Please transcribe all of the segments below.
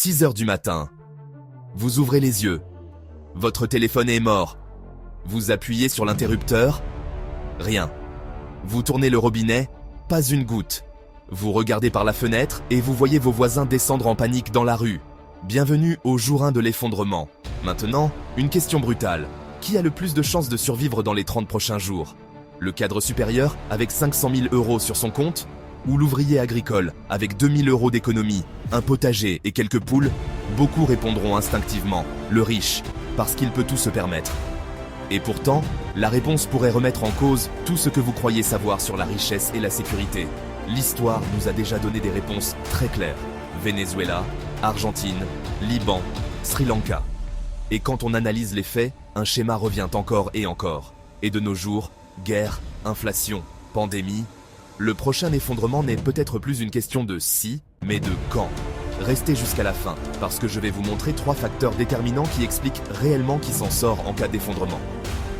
6 heures du matin. Vous ouvrez les yeux. Votre téléphone est mort. Vous appuyez sur l'interrupteur. Rien. Vous tournez le robinet. Pas une goutte. Vous regardez par la fenêtre et vous voyez vos voisins descendre en panique dans la rue. Bienvenue au jour 1 de l'effondrement. Maintenant, une question brutale. Qui a le plus de chances de survivre dans les 30 prochains jours? Le cadre supérieur avec 500 000 € sur son compte? Ou l'ouvrier agricole avec 2 000 € d'économie, un potager et quelques poules? Beaucoup répondront instinctivement, le riche, parce qu'il peut tout se permettre. Et pourtant, la réponse pourrait remettre en cause tout ce que vous croyez savoir sur la richesse et la sécurité. L'histoire nous a déjà donné des réponses très claires. Venezuela, Argentine, Liban, Sri Lanka. Et quand on analyse les faits, un schéma revient encore et encore. Et de nos jours, guerre, inflation, pandémie. Le prochain effondrement n'est peut-être plus une question de si, mais de quand. Restez jusqu'à la fin, parce que je vais vous montrer 3 facteurs déterminants qui expliquent réellement qui s'en sort en cas d'effondrement.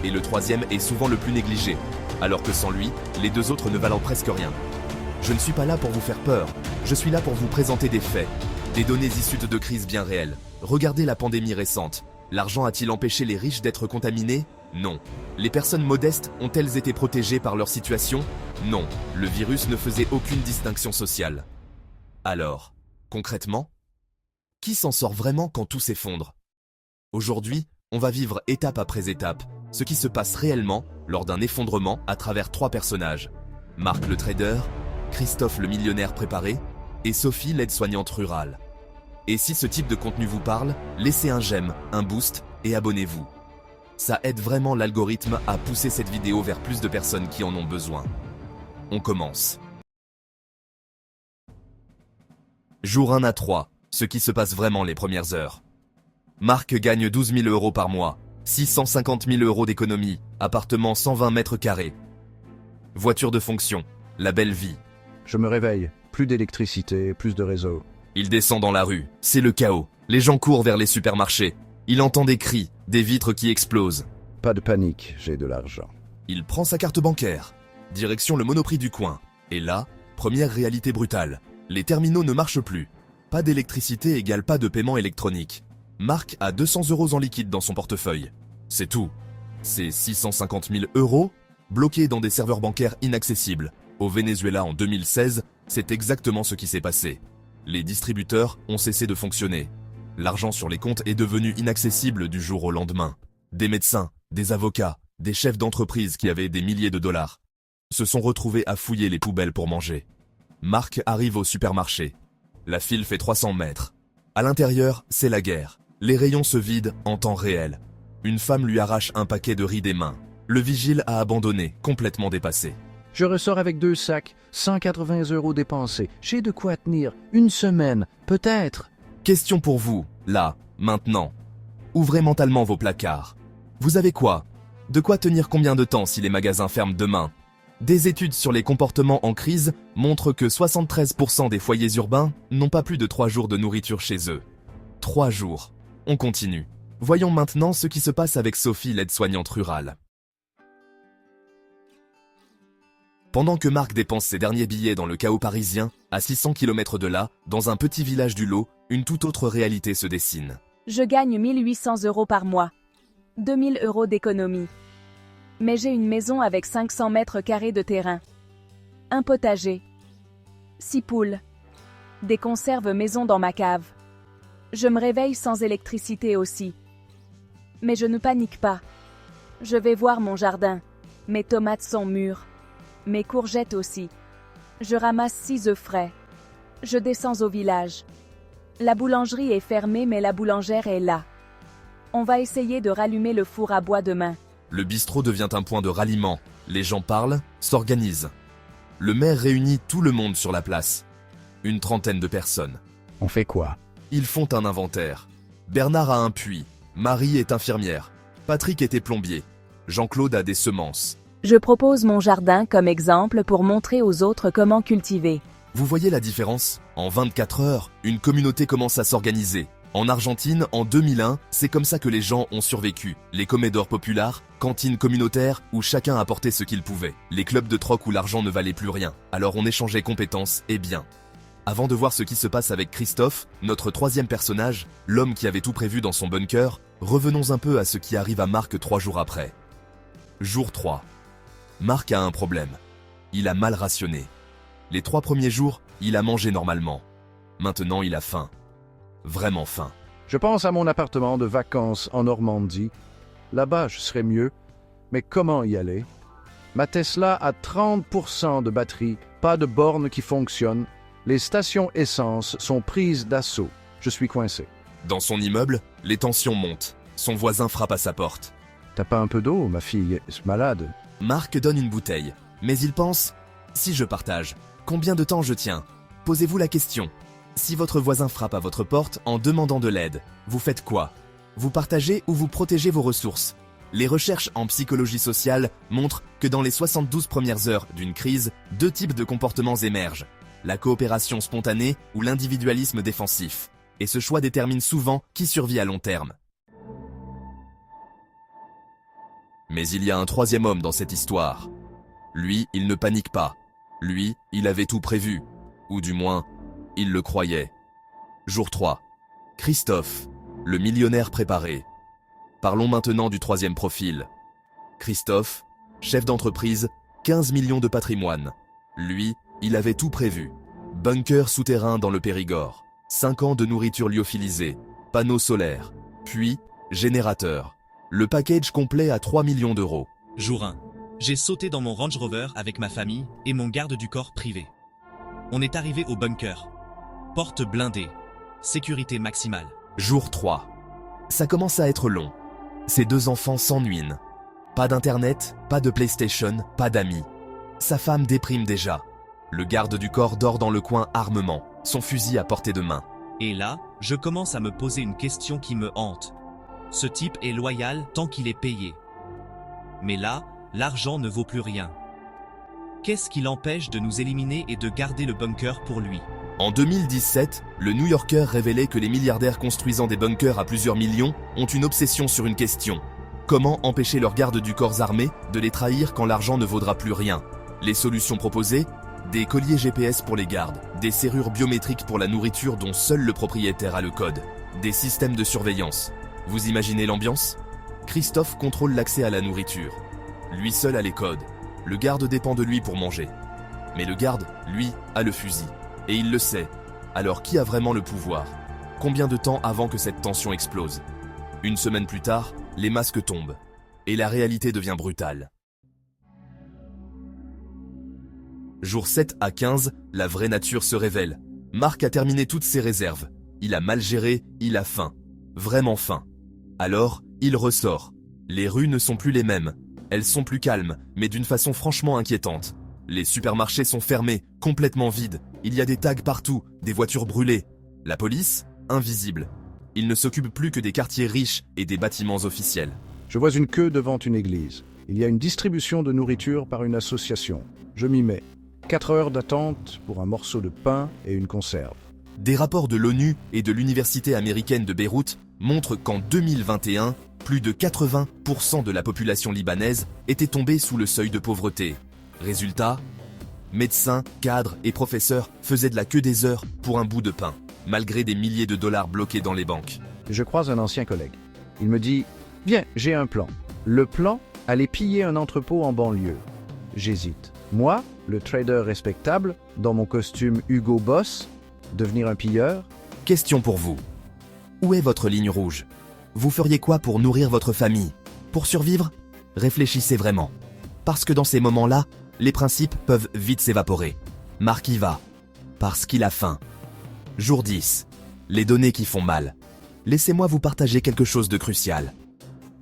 Et le troisième est souvent le plus négligé, alors que sans lui, les 2 autres ne valent presque rien. Je ne suis pas là pour vous faire peur, je suis là pour vous présenter des faits, des données issues de crises bien réelles. Regardez la pandémie récente. L'argent a-t-il empêché les riches d'être contaminés? Non. Les personnes modestes ont-elles été protégées par leur situation? Non. Le virus ne faisait aucune distinction sociale. Alors, concrètement, qui s'en sort vraiment quand tout s'effondre? Aujourd'hui, on va vivre étape après étape ce qui se passe réellement lors d'un effondrement à travers 3 personnages. Marc le trader, Christophe le millionnaire préparé et Sophie l'aide-soignante rurale. Et si ce type de contenu vous parle, laissez un j'aime, un boost et abonnez-vous. Ça aide vraiment l'algorithme à pousser cette vidéo vers plus de personnes qui en ont besoin. On commence. Jour 1 à 3, ce qui se passe vraiment les premières heures. Marc gagne 12 000 € par mois, 650 000 € d'économie, appartement 120 mètres carrés. Voiture de fonction, la belle vie. Je me réveille, plus d'électricité, plus de réseau. Il descend dans la rue, c'est le chaos. Les gens courent vers les supermarchés. Il entend des cris, des vitres qui explosent. Pas de panique, j'ai de l'argent. Il prend sa carte bancaire. Direction le Monoprix du coin. Et là, première réalité brutale. Les terminaux ne marchent plus. Pas d'électricité égale pas de paiement électronique. Marc a 200 € en liquide dans son portefeuille. C'est tout. Ces 650 000 € bloqués dans des serveurs bancaires inaccessibles. Au Venezuela en 2016, c'est exactement ce qui s'est passé. Les distributeurs ont cessé de fonctionner. L'argent sur les comptes est devenu inaccessible du jour au lendemain. Des médecins, des avocats, des chefs d'entreprise qui avaient des milliers de dollars se sont retrouvés à fouiller les poubelles pour manger. Marc arrive au supermarché. La file fait 300 mètres. À l'intérieur, c'est la guerre. Les rayons se vident en temps réel. Une femme lui arrache un paquet de riz des mains. Le vigile a abandonné, complètement dépassé. Je ressors avec 2 sacs, 180 € dépensés. J'ai de quoi tenir une semaine, peut-être. Question pour vous, là, maintenant. Ouvrez mentalement vos placards. Vous avez quoi? De quoi tenir combien de temps si les magasins ferment demain? Des études sur les comportements en crise montrent que 73% des foyers urbains n'ont pas plus de 3 jours de nourriture chez eux. 3 jours. On continue. Voyons maintenant ce qui se passe avec Sophie, l'aide-soignante rurale. Pendant que Marc dépense ses derniers billets dans le chaos parisien, à 600 km de là, dans un petit village du Lot, une toute autre réalité se dessine. Je gagne 1 800 € par mois. 2 000 € d'économie. Mais j'ai une maison avec 500 mètres carrés de terrain. Un potager. 6 poules. Des conserves maison dans ma cave. Je me réveille sans électricité aussi. Mais je ne panique pas. Je vais voir mon jardin. Mes tomates sont mûres. Mes courgettes aussi. Je ramasse 6 œufs frais. Je descends au village. La boulangerie est fermée mais la boulangère est là. On va essayer de rallumer le four à bois demain. Le bistrot devient un point de ralliement. Les gens parlent, s'organisent. Le maire réunit tout le monde sur la place. Une trentaine de personnes. On fait quoi? Ils font un inventaire. Bernard a un puits. Marie est infirmière. Patrick était plombier. Jean-Claude a des semences. Je propose mon jardin comme exemple pour montrer aux autres comment cultiver. Vous voyez la différence? En 24 heures, une communauté commence à s'organiser. En Argentine, en 2001, c'est comme ça que les gens ont survécu. Les comedors populaires, cantines communautaires où chacun apportait ce qu'il pouvait. Les clubs de troc où l'argent ne valait plus rien. Alors on échangeait compétences et biens. Avant de voir ce qui se passe avec Christophe, notre troisième personnage, l'homme qui avait tout prévu dans son bunker, revenons un peu à ce qui arrive à Marc 3 jours après. Jour 3. Marc a un problème. Il a mal rationné. Les 3 premiers jours, il a mangé normalement. Maintenant, il a faim. Vraiment faim. Je pense à mon appartement de vacances en Normandie. Là-bas, je serais mieux. Mais comment y aller? Ma Tesla a 30% de batterie, pas de borne qui fonctionne. Les stations essence sont prises d'assaut. Je suis coincé. Dans son immeuble, les tensions montent. Son voisin frappe à sa porte. T'as pas un peu d'eau, ma fille est malade. Marc donne une bouteille. Mais il pense, si je partage, combien de temps je tiens? Posez-vous la question. Si votre voisin frappe à votre porte en demandant de l'aide, vous faites quoi? Vous partagez ou vous protégez vos ressources? Les recherches en psychologie sociale montrent que dans les 72 premières heures d'une crise, 2 types de comportements émergent. La coopération spontanée ou l'individualisme défensif. Et ce choix détermine souvent qui survit à long terme. Mais il y a un troisième homme dans cette histoire. Lui, il ne panique pas. Lui, il avait tout prévu. Ou du moins, il le croyait. Jour 3. Christophe, le millionnaire préparé. Parlons maintenant du troisième profil. Christophe, chef d'entreprise, 15 millions de patrimoine. Lui, il avait tout prévu. Bunker souterrain dans le Périgord. 5 ans de nourriture lyophilisée. Panneaux solaires. Puis, générateur. Le package complet à 3 millions d'euros. Jour 1. J'ai sauté dans mon Range Rover avec ma famille et mon garde du corps privé. On est arrivé au bunker. Porte blindée. Sécurité maximale. Jour 3. Ça commence à être long. Ses 2 enfants s'ennuient. Pas d'internet, pas de PlayStation, pas d'amis. Sa femme déprime déjà. Le garde du corps dort dans le coin armement, son fusil à portée de main. Et là, je commence à me poser une question qui me hante. Ce type est loyal tant qu'il est payé. Mais là, l'argent ne vaut plus rien. Qu'est-ce qui l'empêche de nous éliminer et de garder le bunker pour lui? En 2017, le New Yorker révélait que les milliardaires construisant des bunkers à plusieurs millions ont une obsession sur une question. Comment empêcher leurs gardes du corps armés de les trahir quand l'argent ne vaudra plus rien? Les solutions proposées? Des colliers GPS pour les gardes, des serrures biométriques pour la nourriture dont seul le propriétaire a le code, des systèmes de surveillance. Vous imaginez l'ambiance? Christophe contrôle l'accès à la nourriture. Lui seul a les codes. Le garde dépend de lui pour manger. Mais le garde, lui, a le fusil. Et il le sait. Alors qui a vraiment le pouvoir? Combien de temps avant que cette tension explose? Une semaine plus tard, les masques tombent. Et la réalité devient brutale. Jour 7 à 15, la vraie nature se révèle. Marc a terminé toutes ses réserves. Il a mal géré, il a faim. Vraiment faim. Alors, il ressort. Les rues ne sont plus les mêmes. Elles sont plus calmes, mais d'une façon franchement inquiétante. Les supermarchés sont fermés, complètement vides. Il y a des tags partout, des voitures brûlées. La police, invisible. Il ne s'occupe plus que des quartiers riches et des bâtiments officiels. Je vois une queue devant une église. Il y a une distribution de nourriture par une association. Je m'y mets. 4 heures d'attente pour un morceau de pain et une conserve. Des rapports de l'ONU et de l'Université américaine de Beyrouth montrent qu'en 2021, plus de 80% de la population libanaise était tombée sous le seuil de pauvreté. Résultat, médecins, cadres et professeurs faisaient de la queue des heures pour un bout de pain, malgré des milliers de dollars bloqués dans les banques. Je croise un ancien collègue. Il me dit « Viens, j'ai un plan. » Le plan, aller piller un entrepôt en banlieue. J'hésite. Moi, le trader respectable, dans mon costume Hugo Boss, devenir un pilleur? Question pour vous. Où est votre ligne rouge? Vous feriez quoi pour nourrir votre famille? Pour survivre? Réfléchissez vraiment. Parce que dans ces moments-là, les principes peuvent vite s'évaporer. Marc y va. Parce qu'il a faim. Jour 10. Les données qui font mal. Laissez-moi vous partager quelque chose de crucial.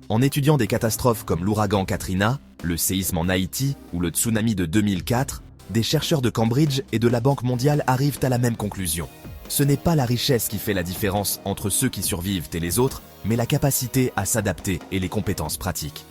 En étudiant des catastrophes comme l'ouragan Katrina, le séisme en Haïti ou le tsunami de 2004, des chercheurs de Cambridge et de la Banque mondiale arrivent à la même conclusion. Ce n'est pas la richesse qui fait la différence entre ceux qui survivent et les autres, mais la capacité à s'adapter et les compétences pratiques.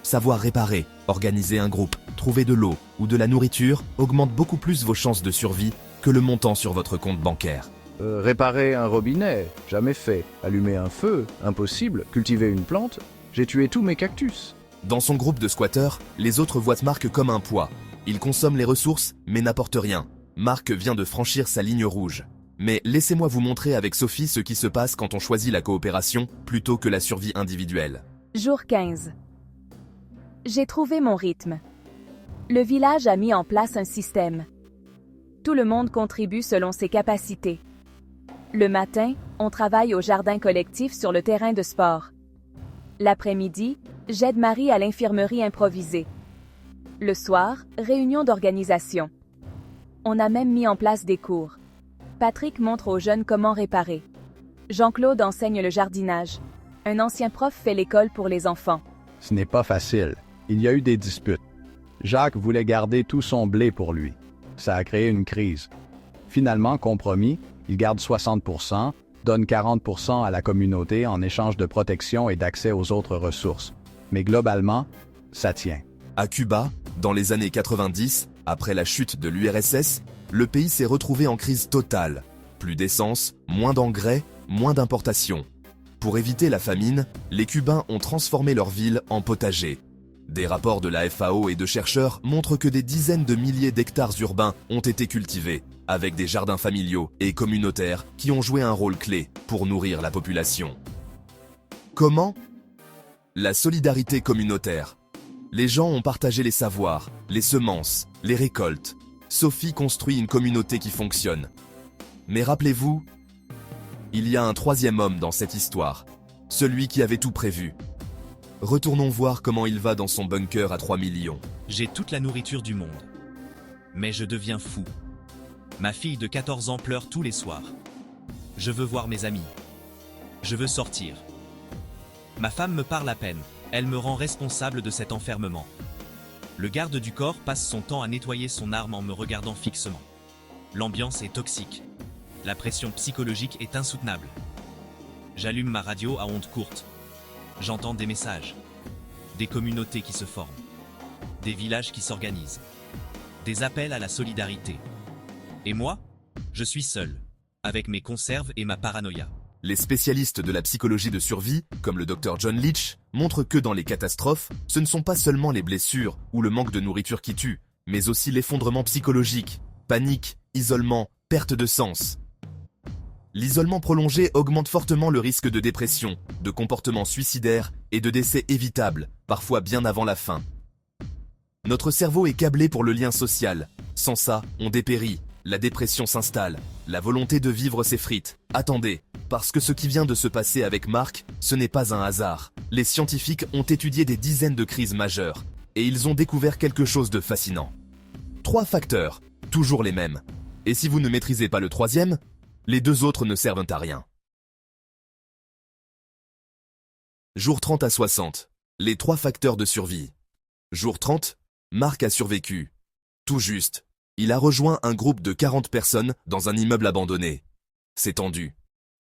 Savoir réparer, organiser un groupe, trouver de l'eau ou de la nourriture augmente beaucoup plus vos chances de survie que le montant sur votre compte bancaire. Réparer un robinet, jamais fait. Allumer un feu, impossible. Cultiver une plante, j'ai tué tous mes cactus. Dans son groupe de squatteurs, les autres voient Marc comme un poids. Il consomme les ressources, mais n'apporte rien. Marc vient de franchir sa ligne rouge. Mais laissez-moi vous montrer avec Sophie ce qui se passe quand on choisit la coopération plutôt que la survie individuelle. Jour 15. J'ai trouvé mon rythme. Le village a mis en place un système. Tout le monde contribue selon ses capacités. Le matin, on travaille au jardin collectif sur le terrain de sport. L'après-midi, j'aide Marie à l'infirmerie improvisée. Le soir, réunion d'organisation. On a même mis en place des cours. Patrick montre aux jeunes comment réparer. Jean-Claude enseigne le jardinage. Un ancien prof fait l'école pour les enfants. Ce n'est pas facile. Il y a eu des disputes. Jacques voulait garder tout son blé pour lui. Ça a créé une crise. Finalement, compromis, il garde 60%, donne 40% à la communauté en échange de protection et d'accès aux autres ressources. Mais globalement, ça tient. À Cuba, dans les années 90, après la chute de l'URSS, le pays s'est retrouvé en crise totale. Plus d'essence, moins d'engrais, moins d'importations. Pour éviter la famine, les Cubains ont transformé leur ville en potager. Des rapports de la FAO et de chercheurs montrent que des dizaines de milliers d'hectares urbains ont été cultivés, avec des jardins familiaux et communautaires qui ont joué un rôle clé pour nourrir la population. Comment ? La solidarité communautaire. Les gens ont partagé les savoirs, les semences, les récoltes. Sophie construit une communauté qui fonctionne. Mais rappelez-vous, il y a un troisième homme dans cette histoire, celui qui avait tout prévu. Retournons voir comment il va dans son bunker à 3 millions. J'ai toute la nourriture du monde. Mais je deviens fou. Ma fille de 14 ans pleure tous les soirs. Je veux voir mes amis. Je veux sortir. Ma femme me parle à peine. Elle me rend responsable de cet enfermement. Le garde du corps passe son temps à nettoyer son arme en me regardant fixement. L'ambiance est toxique. La pression psychologique est insoutenable. J'allume ma radio à ondes courtes. J'entends des messages. Des communautés qui se forment. Des villages qui s'organisent. Des appels à la solidarité. Et moi, je suis seul, avec mes conserves et ma paranoïa. Les spécialistes de la psychologie de survie, comme le Dr John Leach, montrent que dans les catastrophes, ce ne sont pas seulement les blessures ou le manque de nourriture qui tuent, mais aussi l'effondrement psychologique, panique, isolement, perte de sens. L'isolement prolongé augmente fortement le risque de dépression, de comportements suicidaires et de décès évitables, parfois bien avant la fin. Notre cerveau est câblé pour le lien social. Sans ça, on dépérit. La dépression s'installe. La volonté de vivre s'effrite. Attendez, parce que ce qui vient de se passer avec Marc, ce n'est pas un hasard. Les scientifiques ont étudié des dizaines de crises majeures, et ils ont découvert quelque chose de fascinant. 3 facteurs, toujours les mêmes. Et si vous ne maîtrisez pas le troisième, les 2 autres ne servent à rien. Jour 30 à 60. Les 3 facteurs de survie. Jour 30, Marc a survécu. Tout juste. Il a rejoint un groupe de 40 personnes dans un immeuble abandonné. C'est tendu.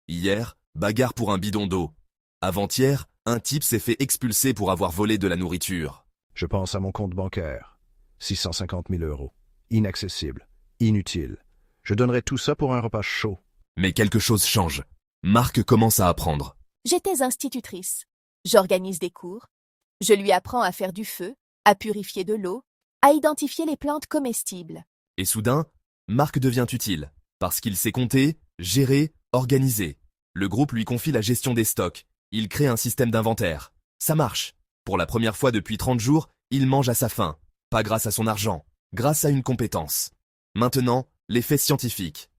Hier, bagarre pour un bidon d'eau. Avant-hier, un type s'est fait expulser pour avoir volé de la nourriture. Je pense à mon compte bancaire. 650 000 €. Inaccessible. Inutile. Je donnerais tout ça pour un repas chaud. Mais quelque chose change. Marc commence à apprendre. J'étais institutrice. J'organise des cours. Je lui apprends à faire du feu, à purifier de l'eau, à identifier les plantes comestibles. Et soudain, Marc devient utile, parce qu'il sait compter, gérer, organiser. Le groupe lui confie la gestion des stocks. Il crée un système d'inventaire. Ça marche. Pour la première fois depuis 30 jours, il mange à sa faim. Pas grâce à son argent, grâce à une compétence. Maintenant, les faits scientifiques.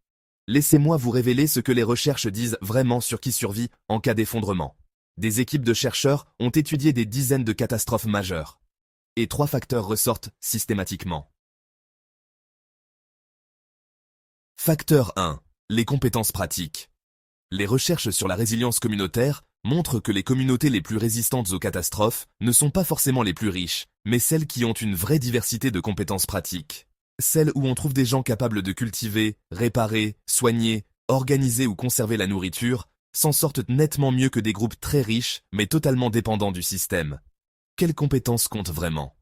Laissez-moi vous révéler ce que les recherches disent vraiment sur qui survit en cas d'effondrement. Des équipes de chercheurs ont étudié des dizaines de catastrophes majeures. Et 3 facteurs ressortent systématiquement. Facteur 1. Les compétences pratiques. Les recherches sur la résilience communautaire montrent que les communautés les plus résistantes aux catastrophes ne sont pas forcément les plus riches, mais celles qui ont une vraie diversité de compétences pratiques. Celles où on trouve des gens capables de cultiver, réparer, soigner, organiser ou conserver la nourriture s'en sortent nettement mieux que des groupes très riches mais totalement dépendants du système. Quelles compétences comptent vraiment ?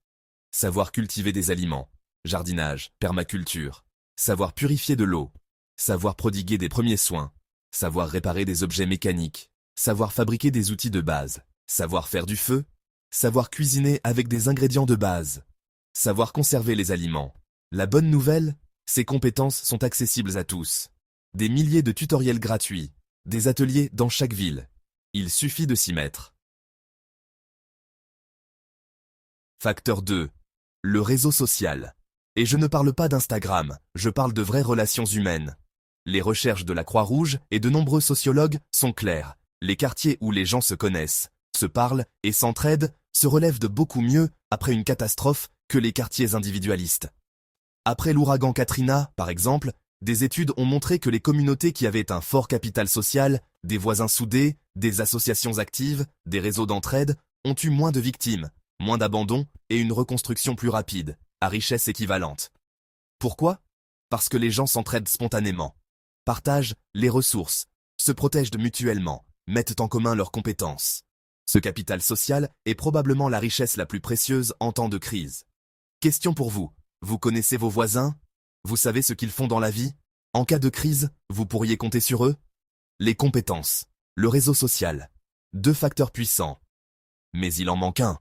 Savoir cultiver des aliments, jardinage, permaculture, savoir purifier de l'eau, savoir prodiguer des premiers soins, savoir réparer des objets mécaniques, savoir fabriquer des outils de base, savoir faire du feu, savoir cuisiner avec des ingrédients de base, savoir conserver les aliments. La bonne nouvelle, Ces compétences sont accessibles à tous. Des milliers de tutoriels gratuits, des ateliers dans chaque ville. Il suffit de s'y mettre. Facteur 2. Le réseau social. Et je ne parle pas d'Instagram, je parle de vraies relations humaines. Les recherches de la Croix-Rouge et de nombreux sociologues sont claires. Les quartiers où les gens se connaissent, se parlent et s'entraident se relèvent de beaucoup mieux après une catastrophe que les quartiers individualistes. Après l'ouragan Katrina, par exemple, des études ont montré que les communautés qui avaient un fort capital social, des voisins soudés, des associations actives, des réseaux d'entraide, ont eu moins de victimes, moins d'abandons et une reconstruction plus rapide, à richesse équivalente. Pourquoi? Parce que les gens s'entraident spontanément, partagent les ressources, se protègent mutuellement, mettent en commun leurs compétences. Ce capital social est probablement la richesse la plus précieuse en temps de crise. Question pour vous. Vous connaissez vos voisins? Vous savez ce qu'ils font dans la vie? En cas de crise, vous pourriez compter sur eux? Les compétences, le réseau social, 2 facteurs puissants. Mais il en manque un.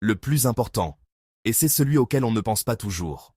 Le plus important. Et c'est celui auquel on ne pense pas toujours.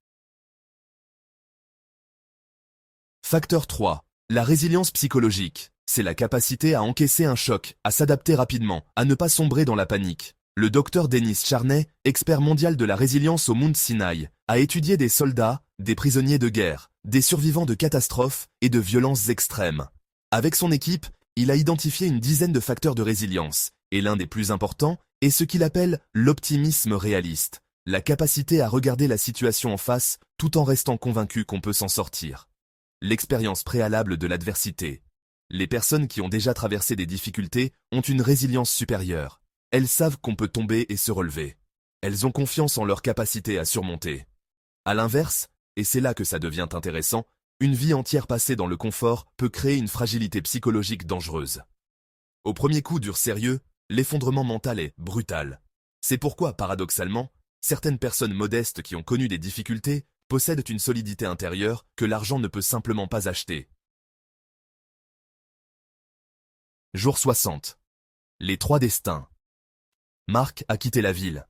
Facteur 3. La résilience psychologique. C'est la capacité à encaisser un choc, à s'adapter rapidement, à ne pas sombrer dans la panique. Le docteur Denis Charney, expert mondial de la résilience au Mount Sinaï, a étudié des soldats, des prisonniers de guerre, des survivants de catastrophes et de violences extrêmes. Avec son équipe, il a identifié une dizaine de facteurs de résilience, et l'un des plus importants est ce qu'il appelle l'optimisme réaliste, la capacité à regarder la situation en face tout en restant convaincu qu'on peut s'en sortir. L'expérience préalable de l'adversité. Les personnes qui ont déjà traversé des difficultés ont une résilience supérieure. Elles savent qu'on peut tomber et se relever. Elles ont confiance en leur capacité à surmonter. À l'inverse, et c'est là que ça devient intéressant, une vie entière passée dans le confort peut créer une fragilité psychologique dangereuse. Au premier coup dur sérieux, l'effondrement mental est brutal. C'est pourquoi, paradoxalement, certaines personnes modestes qui ont connu des difficultés possèdent une solidité intérieure que l'argent ne peut simplement pas acheter. Jour 60. Les 3 destins. Marc a quitté la ville.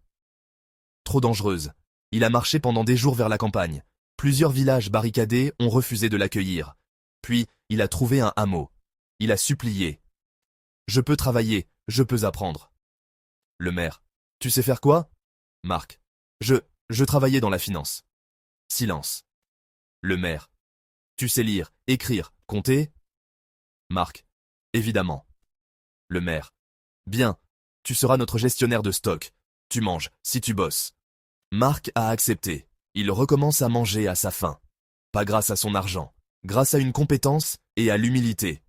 Trop dangereuse. Il a marché pendant des jours vers la campagne. Plusieurs villages barricadés ont refusé de l'accueillir. Puis, il a trouvé un hameau. Il a supplié. Je peux travailler, je peux apprendre. Le maire. Tu sais faire quoi? Marc. Je travaillais dans la finance. Silence. Le maire. Tu sais lire, écrire, compter? Marc. Évidemment. Le maire. Bien, tu seras notre gestionnaire de stock. Tu manges, si tu bosses. Marc a accepté. Il recommence à manger à sa faim. Pas grâce à son argent, grâce à une compétence et à l'humilité.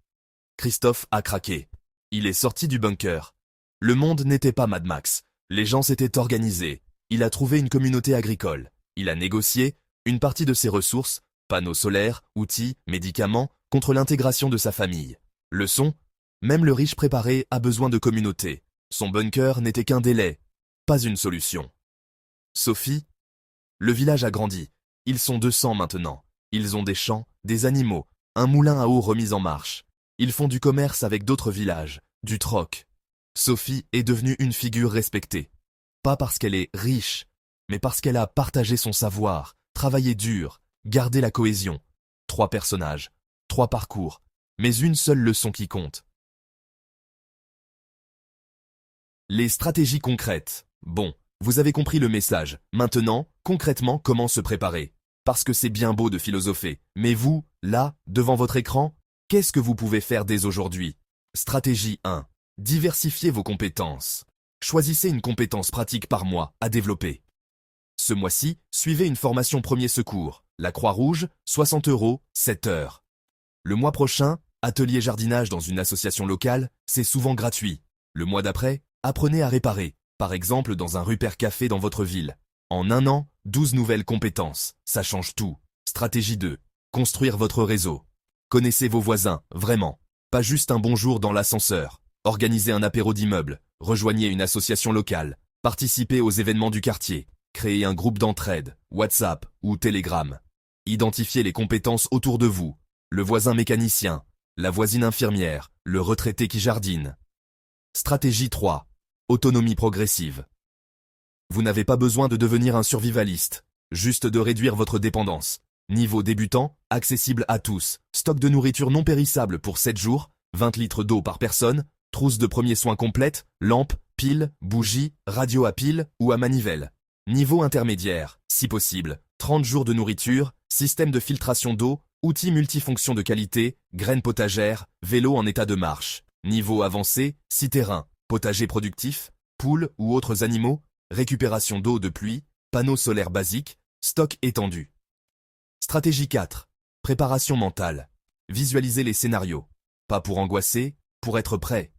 Christophe a craqué. Il est sorti du bunker. Le monde n'était pas Mad Max. Les gens s'étaient organisés. Il a trouvé une communauté agricole. Il a négocié une partie de ses ressources, panneaux solaires, outils, médicaments, contre l'intégration de sa famille. Leçon, même le riche préparé a besoin de communauté. Son bunker n'était qu'un délai, pas une solution. Sophie, le village a grandi. Ils sont 200 maintenant. Ils ont des champs, des animaux, un moulin à eau remis en marche. Ils font du commerce avec d'autres villages, du troc. Sophie est devenue une figure respectée. Pas parce qu'elle est riche, mais parce qu'elle a partagé son savoir, travaillé dur, gardé la cohésion. 3 personnages, 3 parcours, mais une seule leçon qui compte. Les stratégies concrètes. Bon, vous avez compris le message. Maintenant, concrètement, comment se préparer? Parce que c'est bien beau de philosopher. Mais vous, là, devant votre écran, qu'est-ce que vous pouvez faire dès aujourd'hui? Stratégie 1. Diversifiez vos compétences. Choisissez une compétence pratique par mois à développer. Ce mois-ci, suivez une formation premier secours. La Croix-Rouge, 60 €, 7 heures. Le mois prochain, atelier jardinage dans une association locale, c'est souvent gratuit. Le mois d'après, apprenez à réparer, par exemple dans un Rupert Café dans votre ville. En un an, 12 nouvelles compétences, ça change tout. Stratégie 2. Construire votre réseau. Connaissez vos voisins, vraiment. Pas juste un bonjour dans l'ascenseur. Organisez un apéro d'immeuble, rejoignez une association locale, participez aux événements du quartier, créez un groupe d'entraide, WhatsApp ou Telegram. Identifiez les compétences autour de vous. Le voisin mécanicien, la voisine infirmière, le retraité qui jardine. Stratégie 3. Autonomie progressive. Vous n'avez pas besoin de devenir un survivaliste, juste de réduire votre dépendance. Niveau débutant, accessible à tous. Stock de nourriture non périssable pour 7 jours, 20 litres d'eau par personne, trousse de premiers soins complète, lampe, pile, bougie, radio à pile ou à manivelle. Niveau intermédiaire, si possible, 30 jours de nourriture, système de filtration d'eau, outils multifonctions de qualité, graines potagères, vélo en état de marche. Niveau avancé, 6 terrains, potager productif, poules ou autres animaux, récupération d'eau de pluie, panneaux solaires basiques, stock étendu. Stratégie 4. Préparation mentale. Visualisez les scénarios. Pas pour angoisser, pour être prêt.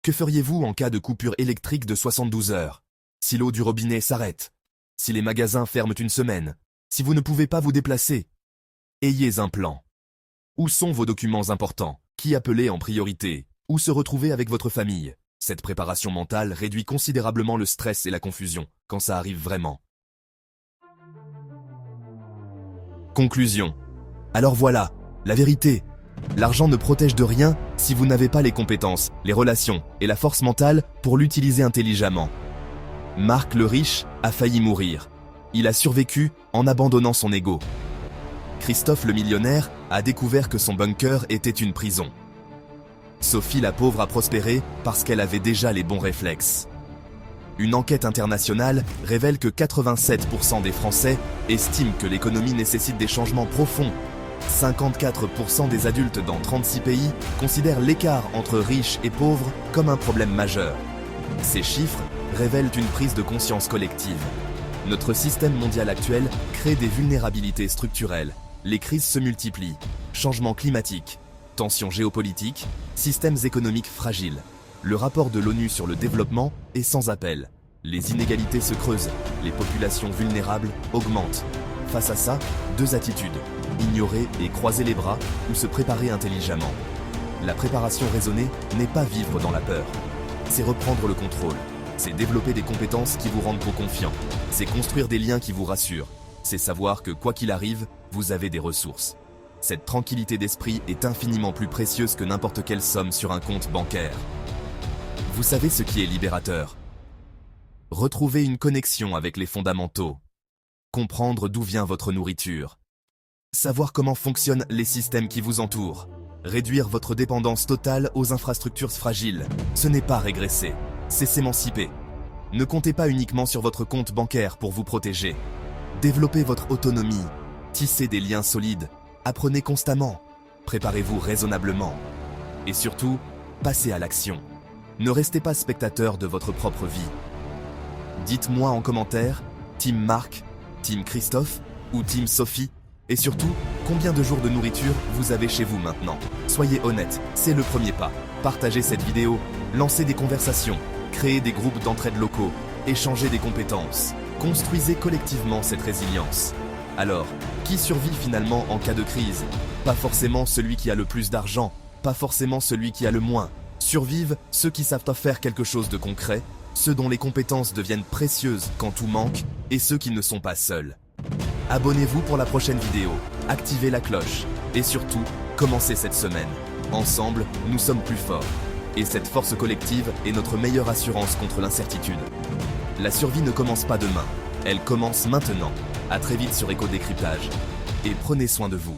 Que feriez-vous en cas de coupure électrique de 72 heures? Si l'eau du robinet s'arrête? Si les magasins ferment une semaine? Si vous ne pouvez pas vous déplacer? Ayez un plan. Où sont vos documents importants? Qui appeler en priorité? Où se retrouver avec votre famille? Cette préparation mentale réduit considérablement le stress et la confusion, quand ça arrive vraiment. Conclusion. Alors voilà, la vérité. L'argent ne protège de rien si vous n'avez pas les compétences, les relations et la force mentale pour l'utiliser intelligemment. Marc le riche a failli mourir. Il a survécu en abandonnant son ego. Christophe le millionnaire a découvert que son bunker était une prison. Sophie la pauvre a prospéré parce qu'elle avait déjà les bons réflexes. Une enquête internationale révèle que 87% des Français estiment que l'économie nécessite des changements profonds. 54% des adultes dans 36 pays considèrent l'écart entre riches et pauvres comme un problème majeur. Ces chiffres révèlent une prise de conscience collective. Notre système mondial actuel crée des vulnérabilités structurelles. Les crises se multiplient. Changement climatique, tensions géopolitiques, systèmes économiques fragiles. Le rapport de l'ONU sur le développement est sans appel. Les inégalités se creusent, les populations vulnérables augmentent. Face à ça, 2 attitudes, ignorer et croiser les bras ou se préparer intelligemment. La préparation raisonnée n'est pas vivre dans la peur. C'est reprendre le contrôle. C'est développer des compétences qui vous rendent trop confiant. C'est construire des liens qui vous rassurent. C'est savoir que quoi qu'il arrive, vous avez des ressources. Cette tranquillité d'esprit est infiniment plus précieuse que n'importe quelle somme sur un compte bancaire. Vous savez ce qui est libérateur? Retrouver une connexion avec les fondamentaux. Comprendre d'où vient votre nourriture. Savoir comment fonctionnent les systèmes qui vous entourent. Réduire votre dépendance totale aux infrastructures fragiles. Ce n'est pas régresser, c'est s'émanciper. Ne comptez pas uniquement sur votre compte bancaire pour vous protéger. Développez votre autonomie. Tissez des liens solides. Apprenez constamment. Préparez-vous raisonnablement. Et surtout, passez à l'action. Ne restez pas spectateur de votre propre vie. Dites-moi en commentaire, Team Marc, Team Christophe ou Team Sophie. Et surtout, combien de jours de nourriture vous avez chez vous maintenant? Soyez honnête, c'est le premier pas. Partagez cette vidéo, lancez des conversations, créez des groupes d'entraide locaux, échangez des compétences. Construisez collectivement cette résilience. Alors, qui survit finalement en cas de crise? Pas forcément celui qui a le plus d'argent, pas forcément celui qui a le moins. Survivent ceux qui savent faire quelque chose de concret, ceux dont les compétences deviennent précieuses quand tout manque, et ceux qui ne sont pas seuls. Abonnez-vous pour la prochaine vidéo, activez la cloche, et surtout, commencez cette semaine. Ensemble, nous sommes plus forts. Et cette force collective est notre meilleure assurance contre l'incertitude. La survie ne commence pas demain, elle commence maintenant. À très vite sur Éco Décryptage. Et prenez soin de vous.